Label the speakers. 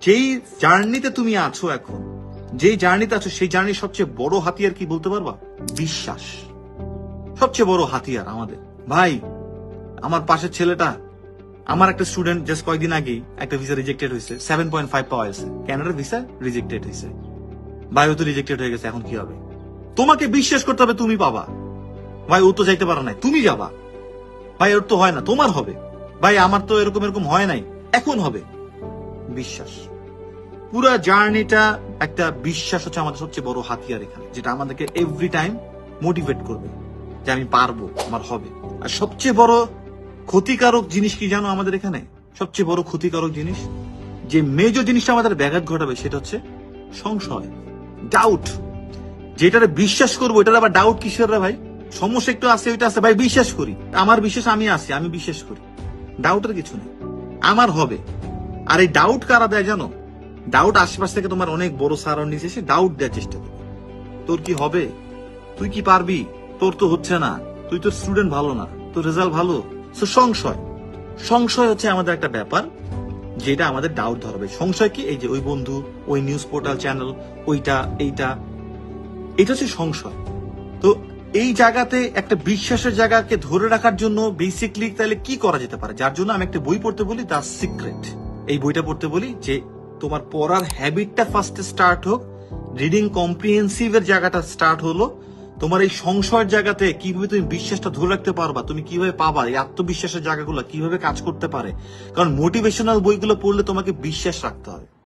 Speaker 1: যেই জার্নিতে তুমি আছো এখন, যেই জার্নিতে আছো, সেই জার্নির সবচেয়ে বড় হাতিয়ার কি বলতে পারবা? বিশ্বাস। সবচেয়ে বড় হাতিয়ার আমাদের। ভাই, আমার পাশের ছেলেটা, আমার একটা স্টুডেন্ট জাস্ট কয়েকদিন আগেই একটা ভিসা রিজেক্টেড হয়েছে, 7.5 পাওয়া গেছে, ক্যানাডার ভিসা রিজেক্টেড হয়েছে। ভাই, ও তো রিজেক্টেড হয়ে গেছে, এখন কি হবে? তোমাকে বিশ্বাস করতে হবে, তুমি পাবা। ভাই, ও তো যাইতে পারো নাই, তুমি যাবা। ভাই, ওর তো হয় না, তোমার হবে। ভাই, আমার তো এরকম এরকম হয় নাই, এখন হবে। বিশ্বাস। পুরা জার্নিটা একটা বিশ্বাস হচ্ছে আমাদের সবচেয়ে বড় হাতিয়ার এখানে, যেটা আমাদেরকে এভরি টাইম মোটিভেট করবে যে আমি পারবো, আমার হবে। আর সবচেয়ে বড় ক্ষতিকারক জিনিস কি জানো আমাদের এখানে? সবচেয়ে বড় ক্ষতিকারক জিনিস, যে মেজর জিনিসটা আমাদের ব্যাঘাত ঘটাবে, সেটা হচ্ছে সংশয়, ডাউট। যেটারে বিশ্বাস করবো এটার আবার ডাউট কিসের রে ভাই? সমস্যা একটু আছে, ওইটা আছে, ভাই বিশ্বাস করি, আমার বিশ্বাস, আমি আছি, আমি বিশ্বাস করি, ডাউটের কিছু নেই, আমার হবে। আর এই ডাউট কারা দেয় জানো? ডাউট আশেপাশ থেকে তোমার অনেক বড় সারাউন্ডিং এসে ডাউট দেওয়ার চেষ্টা করে, তোর কি হবে, তুই কি পারবি, তোর তো হচ্ছে না, তুই তো স্টুডেন্ট ভালো না, তোর রেজাল্ট ভালো। সংশয়, সংশয় হচ্ছে আমাদের একটা ব্যাপার যেটা আমাদের ডাউট ধরাবে। সংশয় কি? এই যে ওই বন্ধু, ওই নিউজ পোর্টাল চ্যানেল, ওইটা, এইটা, এটা হচ্ছে সংশয়। তো এই জায়গাতে একটা বিশ্বাসের জায়গাকে ধরে রাখার জন্য বেসিকলি তাহলে কি করা যেতে পারে? যার জন্য আমি একটা বই পড়তে বলি, দ্য সিক্রেট। এই বইটা পড়তে বলি যে তোমার পড়ার হ্যাবিটটা ফার্স্টে স্টার্ট হোক, রিডিং কম্প্রিহেন্সিভ এর জায়গাটা স্টার্ট হলো, তোমার এই সংশয়ের জায়গাতে কিভাবে তুমি বিশ্বাসটা ধরে রাখতে পারবা, তুমি কিভাবে পাবা, এই আত্মবিশ্বাসের জায়গাগুলো কিভাবে কাজ করতে পারে। কারণ মোটিভেশনাল বইগুলো পড়লে তোমাকে বিশ্বাস রাখতে হবে।